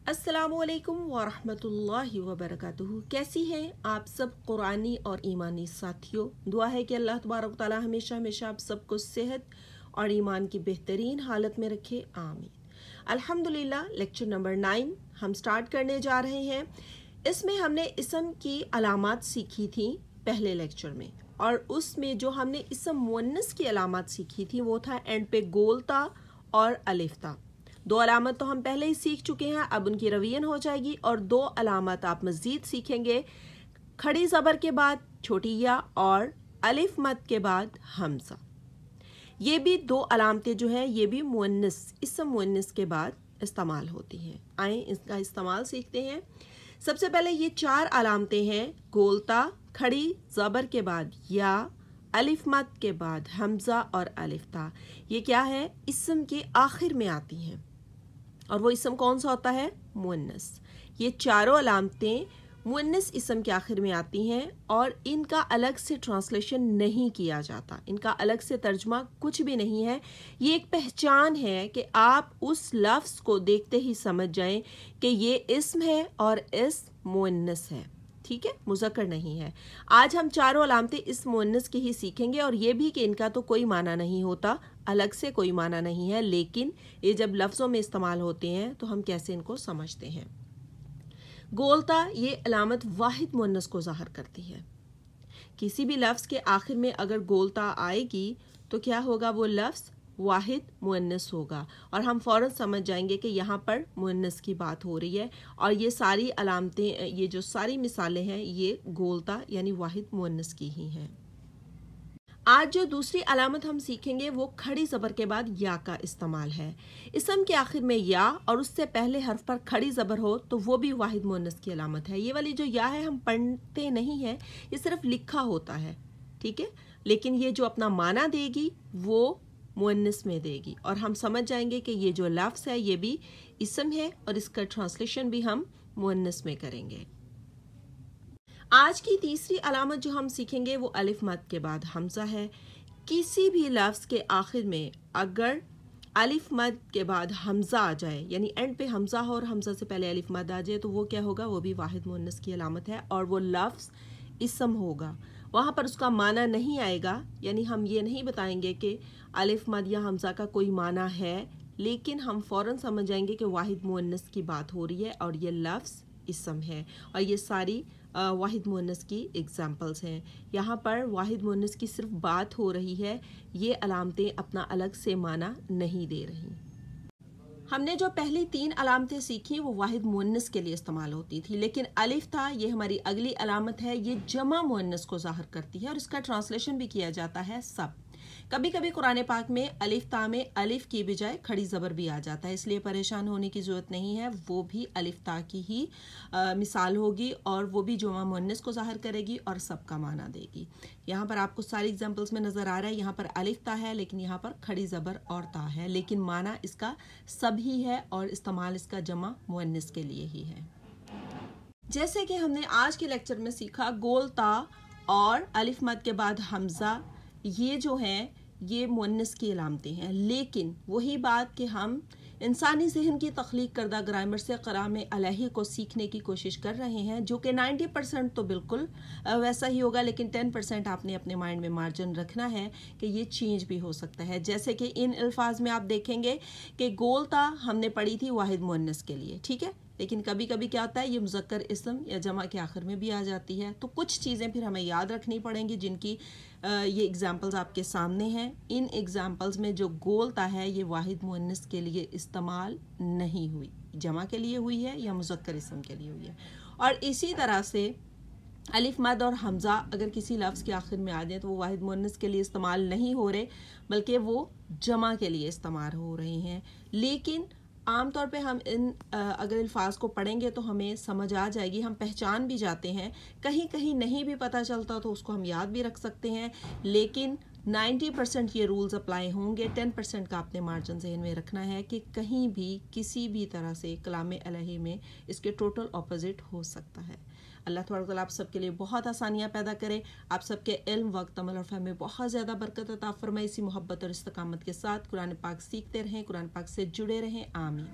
अस्सलामुअलैकुम वरहमतुल्लाहि वबरकातुहू। कैसी हैं आप सब कुरानी और ईमानी साथियों। दुआ है कि अल्लाह तबारक व तआला हमेशा हमेशा आप सबको सेहत और ईमान की बेहतरीन हालत में रखे, आमीन। अल्हम्दुलिल्लाह, लेक्चर नंबर 9 हम स्टार्ट करने जा रहे हैं। इसमें हमने इसम की अलामात सीखी थी पहले लेक्चर में, और उसमें जो हमने इसम मुअन्नस की अलामात सीखी थी वो था एंड पे गोलता और अलिफ्ता। दो अलामत तो हम पहले ही सीख चुके हैं, अब उनकी रवीन हो जाएगी और दो अलामत आप मज़ीद सीखेंगे। खड़ी ज़बर के बाद छोटी या और अलिफ मद के बाद हमज़ा। ये भी दो अलामतें जो हैं ये भी मुअन्नस इसम मुअन्नस के बाद इस्तेमाल होती हैं। आएँ इसका इस्तेमाल सीखते हैं। सबसे पहले ये चार अलामतें हैं, गोलता, खड़ी ज़बर के बाद या, अलिफ मद के बाद हमज़ा और अलिफ्ता। ये क्या है, इसम के आखिर में आती हैं और वो इसम कौन सा होता है, मुअन्नस। ये चारों अलामतें मुअन्नस इसम के आखिर में आती हैं और इनका अलग से ट्रांसलेशन नहीं किया जाता, इनका अलग से तर्जमा कुछ भी नहीं है। ये एक पहचान है कि आप उस लफ्ज़ को देखते ही समझ जाएं कि ये इस्म है और इस्म मुअन्नस है, ठीक है, मुज़क्कर नहीं है। आज हम चारों अलामतें इस मुअन्नस की ही सीखेंगे और ये भी कि इनका तो कोई माना नहीं होता, अलग से कोई माना नहीं है, लेकिन ये जब लफ्ज़ों में इस्तेमाल होते हैं तो हम कैसे इनको समझते हैं। गोलता, ये अलामत वाहिद मुअन्नस को ज़ाहिर करती है। किसी भी लफ्ज़ के आखिर में अगर गोलता आएगी तो क्या होगा, वो लफ्ज़ वाहिद मुअन्नस होगा और हम फ़ौरन समझ जाएंगे कि यहाँ पर मुअन्नस की बात हो रही है। और ये सारी अलामतें, ये जो सारी मिसालें हैं, ये गोलता यानी वाहिद मुअन्नस की ही हैं। आज जो दूसरी अलामत हम सीखेंगे वो खड़ी ज़बर के बाद या का इस्तेमाल है। इसम के आखिर में या और उससे पहले हर्फ पर खड़ी ज़बर हो तो वो भी वाहिद मुअन्नस की अलामत है। ये वाली जो या है हम पढ़ते नहीं हैं, ये सिर्फ लिखा होता है, ठीक है, लेकिन ये जो अपना माना देगी वो मुअन्नस में देगी और हम समझ जाएंगे कि ये जो लफ्ज़ है ये भी इसम है और इसका ट्रांसलेशन भी हम मुअन्नस में करेंगे। आज की तीसरी अलामत जो हम सीखेंगे वो अलिफ मद के बाद हमज़ा है। किसी भी लफ्ज़ के आखिर में अगर अलिफ मद के बाद हमज़ा आ जाए, यानी एंड पे हमज़ा हो और हमज़ा से पहले अलिफ मद आ जाए, तो वो क्या होगा, वो भी वाहिद मुअन्नस की अलामत है और वो लफ्ज़ इसम होगा। वहाँ पर उसका माना नहीं आएगा, यानी हम ये नहीं बताएंगे कि अलिफ मद या हमज़ा का कोई माना है, लेकिन हम फ़ौरन समझ जाएंगे कि वाहिद मुअन्नस की बात हो रही है और ये लफ्ज़ इसम है। और ये सारी वाहिद मुअन्नस की एग्जाम्पल्स हैं। यहाँ पर वाहिद मुअन्नस की सिर्फ बात हो रही है, ये अलामतें अपना अलग से माना नहीं दे रही। हमने जो पहली तीन अलामतें सीखी वो वाहिद मुअन्नस के लिए इस्तेमाल होती थी, लेकिन अलिफ था, ये हमारी अगली अलामत है, ये जमा मुअन्नस को ज़ाहिर करती है और इसका ट्रांसलेशन भी किया जाता है सब। कभी कभी कुरान पाक में अलिफ ता में अलिफ की बजाय खड़ी ज़बर भी आ जाता है, इसलिए परेशान होने की ज़रूरत नहीं है। वो भी अलिफ ता की ही मिसाल होगी और वो भी जमा मुअन्नस को ज़ाहिर करेगी और सबका माना देगी। यहाँ पर आपको सारी एग्जाम्पल्स में नज़र आ रहा है, यहाँ पर अलिफ ता है लेकिन यहाँ पर खड़ी ज़बर और ता है, लेकिन माना इसका सब ही है और इस्तेमाल इसका जमा मुअन्नस के लिए ही है। जैसे कि हमने आज के लेक्चर में सीखा, गोलता और अलिफ मद के बाद हमज़ा ये जो हैं ये मुअन्नस की अलामतें हैं, लेकिन वही बात कि हम इंसानी ज़हन की तख्लीक करदा ग्रामर से क़राम अलही को सीखने की कोशिश कर रहे हैं, जो कि 90% तो बिल्कुल वैसा ही होगा, लेकिन 10% आपने अपने माइंड में मार्जिन रखना है कि ये चेंज भी हो सकता है। जैसे कि इन अल्फाज में आप देखेंगे कि गोलता हमने पढ़ी थी वाहिद मुअन्नस के लिए, ठीक है, लेकिन कभी कभी क्या होता है ये मुज़क्कर इसम या जमा के आखिर में भी आ जाती है। तो कुछ चीज़ें फिर हमें याद रखनी पड़ेंगी, जिनकी ये एग्जाम्पल्स आपके सामने हैं। इन एग्जाम्पल्स में जो गोलता है ये वाहिद मुअन्नस के लिए इस्तेमाल नहीं हुई, जमा के लिए हुई है या मुज़क्कर इसम के लिए हुई है। और इसी तरह से अलिफ मद और हमज़ा अगर किसी लफ्ज़ के आखिर में आ जाए तो वो वाहिद मुअन्नस के लिए इस्तेमाल नहीं हो रहे, बल्कि वो जमा के लिए इस्तेमाल हो रहे हैं। लेकिन आम तौर पे हम इन अगर अल्फाज को पढ़ेंगे तो हमें समझ आ जाएगी, हम पहचान भी जाते हैं। कहीं कहीं नहीं भी पता चलता तो उसको हम याद भी रख सकते हैं, लेकिन 90% ये रूल्स अप्लाई होंगे। 10% का आपने मार्जिन ज़हन में रखना है कि कहीं भी किसी भी तरह से कलाम अलही में इसके टोटल ऑपोजिट हो सकता है। अल्लाह तबारक व तआला आप सबके लिए बहुत आसानियाँ पैदा करे, आप सबके इल्म, वक्त, अमल और फ़हम में बहुत ज़्यादा बरकत अता फरमाए। इसी मोहब्बत और इस्तकामत के साथ कुरान पाक सीखते रहें, कुरान पाक से जुड़े रहें, आमीन।